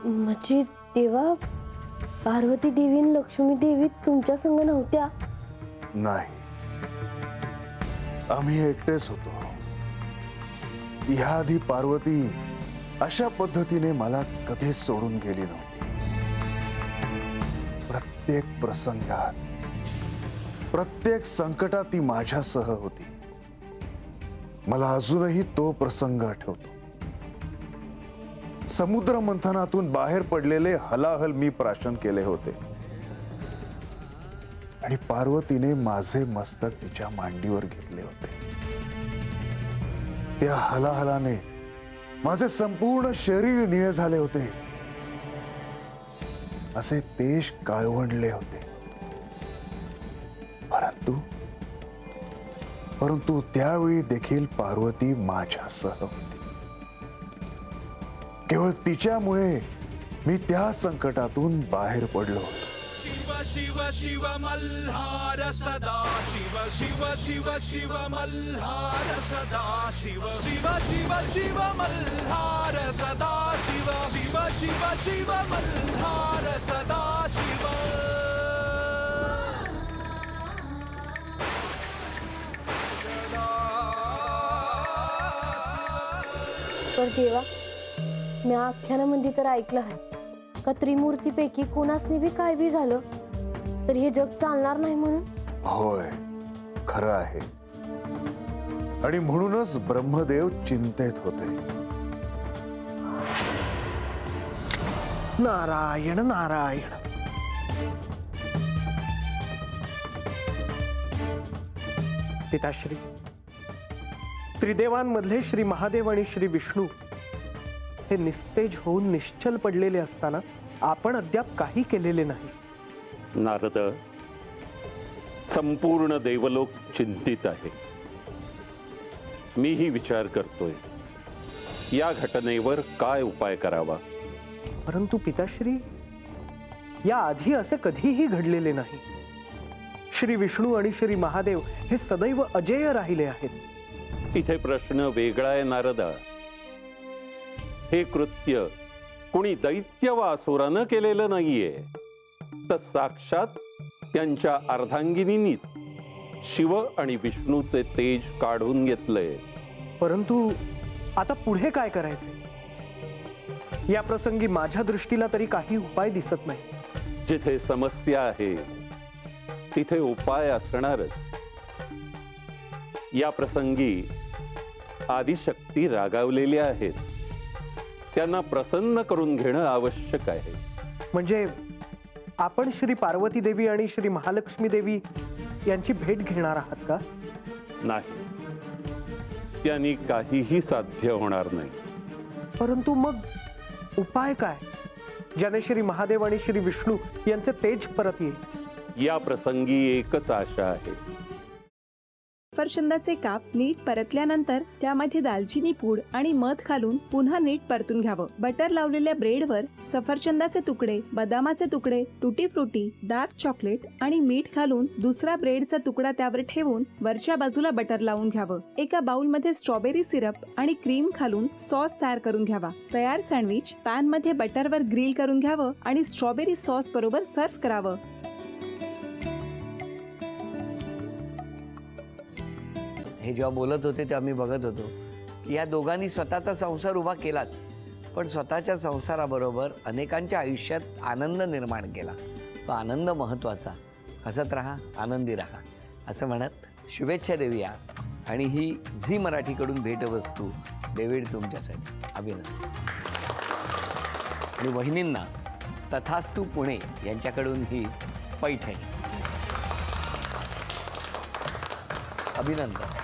म्हणजे तेव्हा पार्वती देवी आणि लक्ष्मी देवी तुमच्या संग नव्हत्या? नाही, आम्ही एकटेच होतो. याआधी पार्वती अशा पद्धतीने मला कधीच सोडून गेली नव्हती. प्रत्येक प्रसंगात, प्रत्येक संकटात ती माझ्यासह होती. मला अजूनही तो प्रसंग आठवतो. समुद्र मंथनातून बाहेर पडलेले हलाहल मी प्राशन केले होते आणि पार्वतीने माझे मस्तक तिच्या मांडीवर घेतले होते. त्या हलाहलाने माझे संपूर्ण शरीर निळे झाले होते. असे तेज काळवंडले होते. परंतु त्यावेळी देखील पार्वती माझ्यासह होती. केवळ तिच्यामुळे मी त्या संकटातून बाहेर पडलो होतो. शिव शिव शिव मल्हार सदा शिव शिव शिव शिव मल्हार सदा शिव शिव शिव शिव मल्हार सदा शिव शिव शिव शिव मल्हार सदा शिव. तर देवा, मी आख्यानामध्ये तर ऐकलं आहे का त्रिमूर्तीपैकी कोणासनी बी काय बी झालं तर हे जग चालणार नाही म्हणून. होय, खरं आहे. आणि म्हणूनच ब्रह्मदेव चिंतेत होते. नारायण नारायण. पिताश्री, त्रिदेवांमधले श्री महादेव आणि श्री विष्णू हे निस्तेज होऊन निश्चल पडलेले असताना आपण अद्याप काही केलेले नाही. नारद, संपूर्ण देवलोक चिंतित आहे. मीही विचार करतोय या घटनेवर काय उपाय करावा. परंतु पिताश्री, या आधी असे कधीही घडलेले नाही. श्री विष्णू आणि श्री महादेव हे सदैव अजेय राहिले आहेत. इथे प्रश्न वेगळा आहे नारदा. हे कृत्य कोणी दैत्य वा असुरानं केलेलं नाहीये, तर साक्षात त्यांच्या अर्धांगिनीनीच शिव आणि विष्णूचे तेज काढून घेतलंय. परंतु आता पुढे काय करायचे? या प्रसंगी माझ्या दृष्टीला तरी काही उपाय दिसत नाही. जिथे समस्या आहे तिथे उपाय असणारच. या प्रसंगी आदिशक्ती रागावलेल्या आहेत. त्यांना प्रसन्न करून घेणं आवश्यक आहे. म्हणजे आपण श्री पार्वती देवी आणि श्री महालक्ष्मी देवी यांची भेट घेणार आहात का? नाही, त्यांनी काहीही साध्य होणार नाही. परंतु मग उपाय काय, ज्याने श्री महादेव आणि श्री विष्णू यांचे तेज परत येईल? या प्रसंगी एकच आशा आहे. सफरचंदाचे काप नीट परतल्यानंतर त्यामध्ये दालचिनी पूड आणि मध घालून पुन्हा नीट परतून घ्यावं. बटर लावलेल्या ब्रेडवर सफरचंदाचे तुकडे, बदामाचे तुकडे, टुटी फ्रुटी, डार्क चॉकलेट आणि मीठ घालून दुसरा ब्रेडचा तुकडा त्यावर ठेवून वरच्या बाजूला बटर लावून घ्यावं. एका बाउलमध्ये स्ट्रॉबेरी सिरप आणि क्रीम घालून सॉस तयार करून घ्यावा. तयार सँडविच पॅन मध्ये बटरवर ग्रिल करून घ्यावं आणि स्ट्रॉबेरी सॉस बरोबर सर्व्ह करावं. हे जेव्हा बोलत होते तेव्हा मी बघत होतो की या दोघांनी स्वतःचा संसार उभा केलाच, पण स्वतःच्या संसाराबरोबर अनेकांच्या आयुष्यात आनंद निर्माण केला. तो आनंद महत्त्वाचा. हसत राहा, आनंदी राहा असं म्हणत शुभेच्छा देऊया. आणि ही झी मराठीकडून भेटवस्तू डेव्हिड तुमच्यासाठी. अभिनंदन. आणि वहिनींना तथास्तू पुणे यांच्याकडून ही पैठणी. अभिनंदन.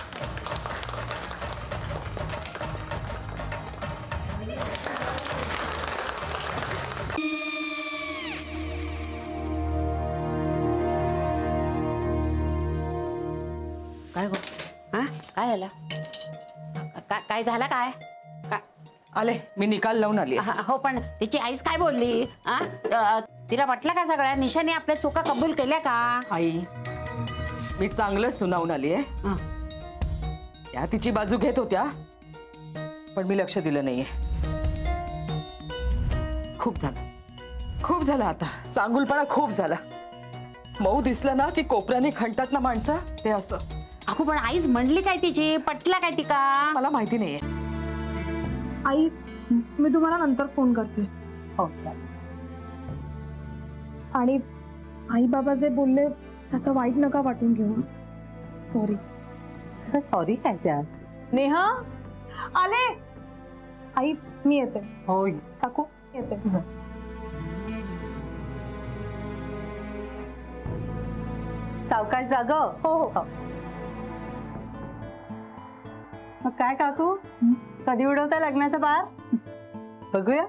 काय गो? हा, काय झालं? काय झालं? काय आले, मी निकाल लावून आली. हो, पण तिची आईच काय बोलली? तिला वाटलं का सगळ्या निशाने आपल्या चुका कबूल केल्या का? आई, मी चांगलं सुनावून आली आहे. त्या तिची बाजू घेत होत्या, पण मी लक्ष दिलं नाहीये. खूप झालं. खूप झालं आता. चांगुलपणा खूप झाला. मऊ दिसलं ना की कोपऱ्याने खणतात ना माणसं, ते असं. अगो पण आईच म्हणली काय तिची, पटला काय ती का? मला माहिती नाहीये. आई मी तुम्हाला नंतर फोन करते. हो. आणि आई बाबा जे बोलले त्याचं वाईट नका वाटून घेऊ. सॉरी. सॉरी काय त्या? नेहा आले. आई मी येते. होय. काकू येते. सावकाश जाग. हो हो. मग काय काकू, कधी उडवता लग्नाचा बार? बघूया.